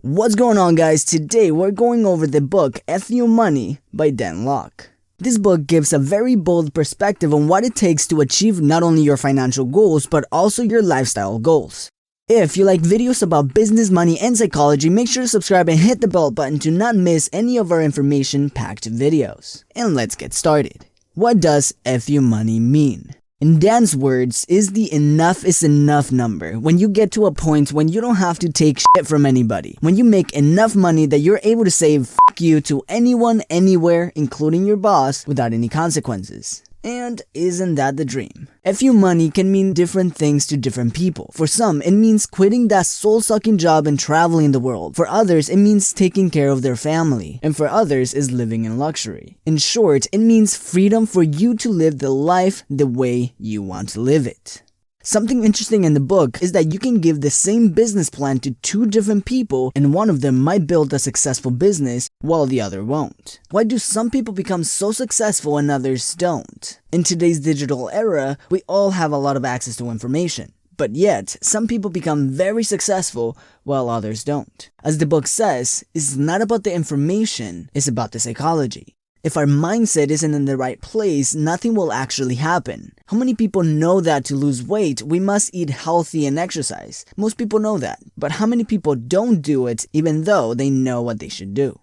What's going on, guys? Today we're going over the book F You Money by Dan Lok. This book gives a very bold perspective on what it takes to achieve not only your financial goals but also your lifestyle goals. If you like videos about business, money, and psychology, make sure to subscribe and hit the bell button to not miss any of our information-packed videos. And let's get started. What does F You Money mean? In Dan's words, is the enough is enough number. When you get to a point when you don't have to take shit from anybody. When you make enough money that you're able to say f you to anyone, anywhere, including your boss, without any consequences. And isn't that the dream? F You Money can mean different things to different people. For some, it means quitting that soul-sucking job and traveling the world. For others, it means taking care of their family. And for others, is living in luxury. In short, it means freedom for you to live the life the way you want to live it. Something interesting in the book is that you can give the same business plan to two different people and one of them might build a successful business while the other won't. Why do some people become so successful and others don't? In today's digital era, we all have a lot of access to information. But yet, some people become very successful while others don't. As the book says, it's not about the information, it's about the psychology. If our mindset isn't in the right place, nothing will actually happen. How many people know that to lose weight, we must eat healthy and exercise? Most people know that. But how many people don't do it even though they know what they should do?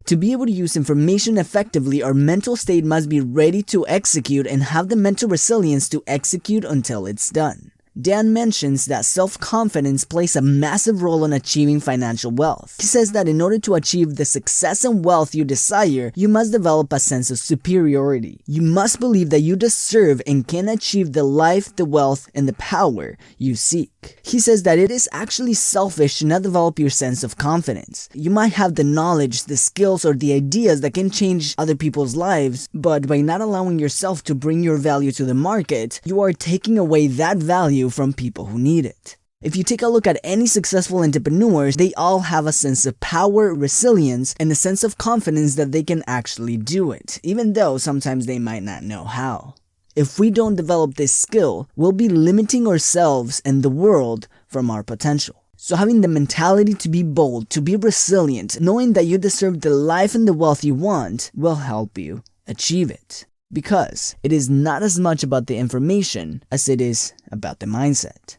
To be able to use information effectively, our mental state must be ready to execute and have the mental resilience to execute until it's done. Dan mentions that self-confidence plays a massive role in achieving financial wealth. He says that in order to achieve the success and wealth you desire, you must develop a sense of superiority. You must believe that you deserve and can achieve the life, the wealth, and the power you seek. He says that it is actually selfish to not develop your sense of confidence. You might have the knowledge, the skills, or the ideas that can change other people's lives, but by not allowing yourself to bring your value to the market, you are taking away that value from people who need it. If you take a look at any successful entrepreneurs, they all have a sense of power, resilience, and a sense of confidence that they can actually do it, even though sometimes they might not know how. If we don't develop this skill, we'll be limiting ourselves and the world from our potential. So having the mentality to be bold, to be resilient, knowing that you deserve the life and the wealth you want, will help you achieve it. Because it is not as much about the information as it is about the mindset.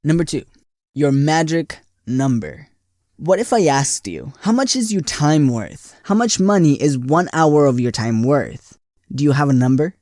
Number 2, your magic number. What if I asked you, how much is your time worth? How much money is 1 hour of your time worth? Do you have a number?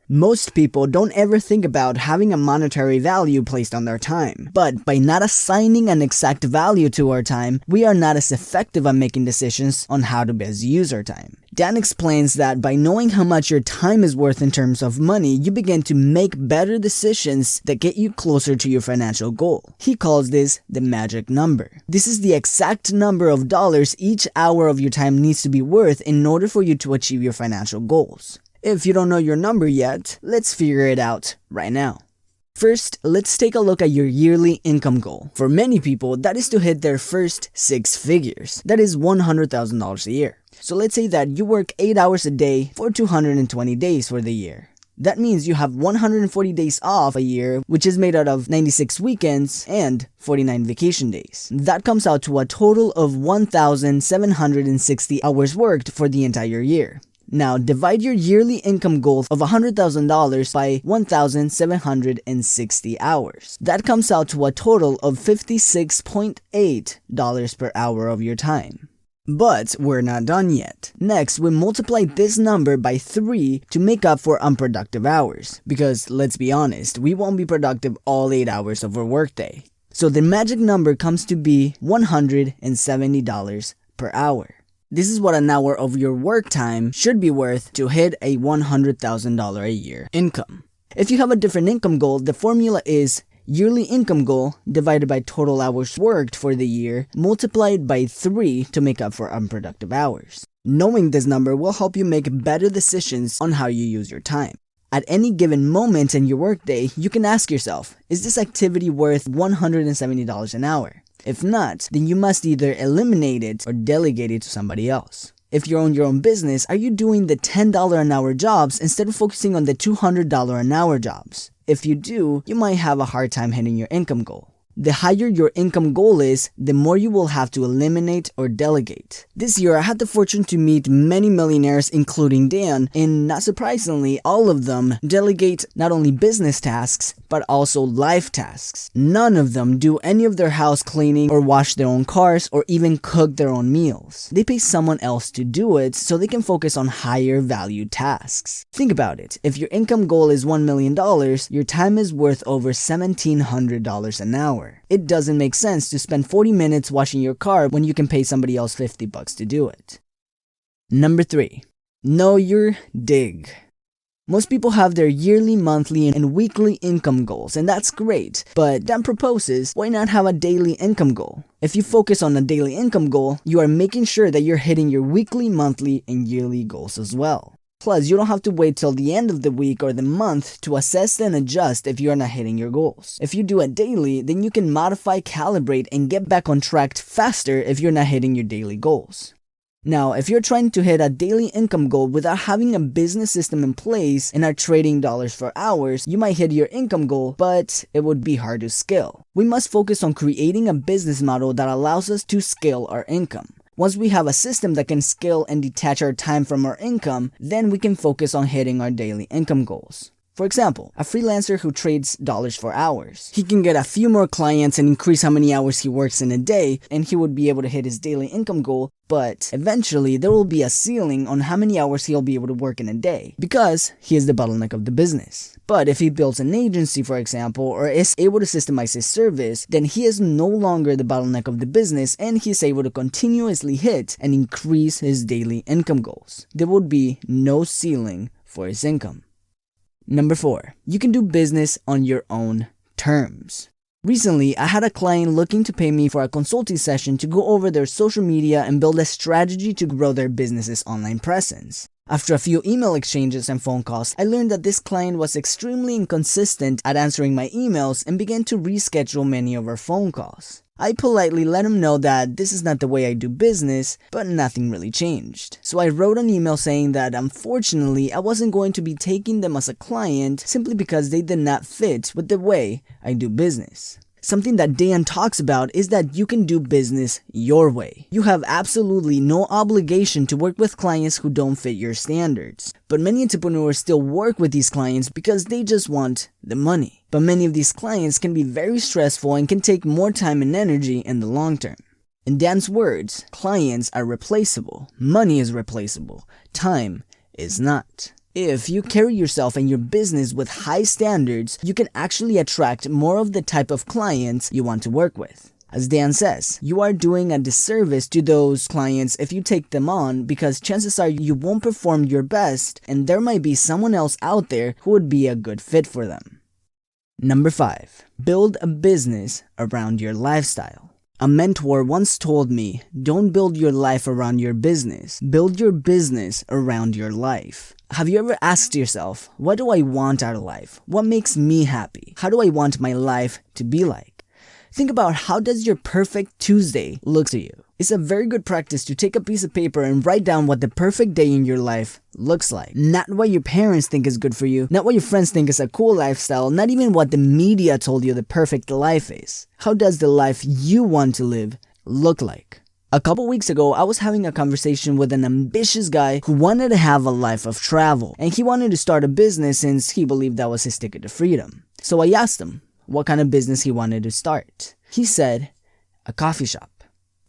Most people don't ever think about having a monetary value placed on their time. But by not assigning an exact value to our time, we are not as effective at making decisions on how to best use our time. Dan explains that by knowing how much your time is worth in terms of money, you begin to make better decisions that get you closer to your financial goal. He calls this the magic number. This is the exact number of dollars each hour of your time needs to be worth in order for you to achieve your financial goals. If you don't know your number yet, let's figure it out right now. First, let's take a look at your yearly income goal. For many people, that is to hit their first 6 figures. That is $100,000 a year. So let's say that you work 8 hours a day for 220 days for the year. That means you have 140 days off a year, which is made out of 96 weekends and 49 vacation days. That comes out to a total of 1,760 hours worked for the entire year. Now, divide your yearly income goal of $100,000 by 1,760 hours. That comes out to a total of $56.8 per hour of your time. But we're not done yet. Next, we multiply this number by 3 to make up for unproductive hours. Because, let's be honest, we won't be productive all 8 hours of our workday. So the magic number comes to be $170 per hour. This is what an hour of your work time should be worth to hit a $100,000 a year income. If you have a different income goal, the formula is yearly income goal divided by total hours worked for the year multiplied by 3 to make up for unproductive hours. Knowing this number will help you make better decisions on how you use your time. At any given moment in your workday, you can ask yourself, is this activity worth $170 an hour? If not, then you must either eliminate it or delegate it to somebody else. If you own your own business, are you doing the $10 an hour jobs instead of focusing on the $200 an hour jobs? If you do, you might have a hard time hitting your income goal. The higher your income goal is, the more you will have to eliminate or delegate. This year, I had the fortune to meet many millionaires, including Dan, and not surprisingly, all of them delegate not only business tasks, but also life tasks. None of them do any of their house cleaning or wash their own cars or even cook their own meals. They pay someone else to do it so they can focus on higher value tasks. Think about it. If your income goal is $1 million, your time is worth over $1,700 an hour. It doesn't make sense to spend 40 minutes washing your car when you can pay somebody else $50 to do it. Number 3. Know your D.I.G. Most people have their yearly, monthly, and weekly income goals, and that's great. But Dan proposes, why not have a daily income goal? If you focus on a daily income goal, you are making sure that you're hitting your weekly, monthly, and yearly goals as well. Plus, you don't have to wait till the end of the week or the month to assess and adjust if you're not hitting your goals. If you do it daily, then you can modify, calibrate, and get back on track faster if you're not hitting your daily goals. Now, if you're trying to hit a daily income goal without having a business system in place and are trading dollars for hours, you might hit your income goal, but it would be hard to scale. We must focus on creating a business model that allows us to scale our income. Once we have a system that can scale and detach our time from our income, then we can focus on hitting our daily income goals. For example, a freelancer who trades dollars for hours. He can get a few more clients and increase how many hours he works in a day, and he would be able to hit his daily income goal, but eventually there will be a ceiling on how many hours he'll be able to work in a day, because he is the bottleneck of the business. But if he builds an agency, for example, or is able to systemize his service, then he is no longer the bottleneck of the business, and he is able to continuously hit and increase his daily income goals. There would be no ceiling for his income. Number 4, you can do business on your own terms. Recently, I had a client looking to pay me for a consulting session to go over their social media and build a strategy to grow their business's online presence. After a few email exchanges and phone calls, I learned that this client was extremely inconsistent at answering my emails and began to reschedule many of our phone calls. I politely let him know that this is not the way I do business, but nothing really changed. So I wrote an email saying that unfortunately I wasn't going to be taking them as a client simply because they did not fit with the way I do business. Something that Dan talks about is that you can do business your way. You have absolutely no obligation to work with clients who don't fit your standards. But many entrepreneurs still work with these clients because they just want the money. But many of these clients can be very stressful and can take more time and energy in the long term. In Dan's words, clients are replaceable, money is replaceable, time is not. If you carry yourself and your business with high standards, you can actually attract more of the type of clients you want to work with. As Dan says, you are doing a disservice to those clients if you take them on because chances are you won't perform your best and there might be someone else out there who would be a good fit for them. Number 5, build a business around your lifestyle. A mentor once told me, don't build your life around your business, build your business around your life. Have you ever asked yourself, what do I want out of life? What makes me happy? How do I want my life to be like? Think about how does your perfect Tuesday look to you? It's a very good practice to take a piece of paper and write down what the perfect day in your life looks like. Not what your parents think is good for you, not what your friends think is a cool lifestyle, not even what the media told you the perfect life is. How does the life you want to live look like? A couple weeks ago, I was having a conversation with an ambitious guy who wanted to have a life of travel, and he wanted to start a business since he believed that was his ticket to freedom. So I asked him what kind of business he wanted to start. He said, a coffee shop.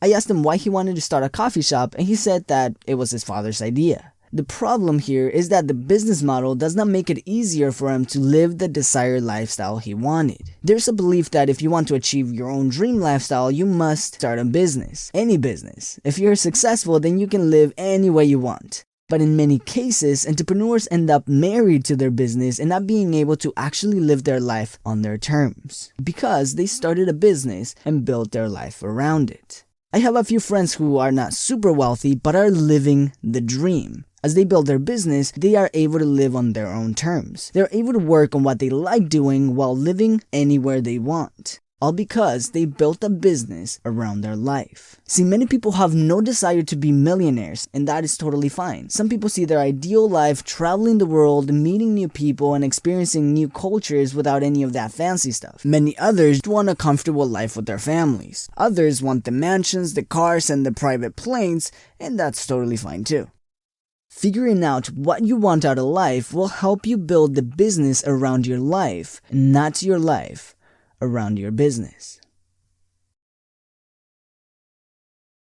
I asked him why he wanted to start a coffee shop, and he said that it was his father's idea. The problem here is that the business model does not make it easier for him to live the desired lifestyle he wanted. There's a belief that if you want to achieve your own dream lifestyle, you must start a business. Any business. If you're successful, then you can live any way you want. But in many cases, entrepreneurs end up married to their business and not being able to actually live their life on their terms because they started a business and built their life around it. I have a few friends who are not super wealthy but are living the dream. As they build their business, they are able to live on their own terms. They're able to work on what they like doing while living anywhere they want. all because they built a business around their life. See, many people have no desire to be millionaires, and that is totally fine. Some people see their ideal life traveling the world, meeting new people, and experiencing new cultures without any of that fancy stuff. Many others want a comfortable life with their families. Others want the mansions, the cars, and the private planes, and that's totally fine too. Figuring out what you want out of life will help you build the business around your life, not your life around your business.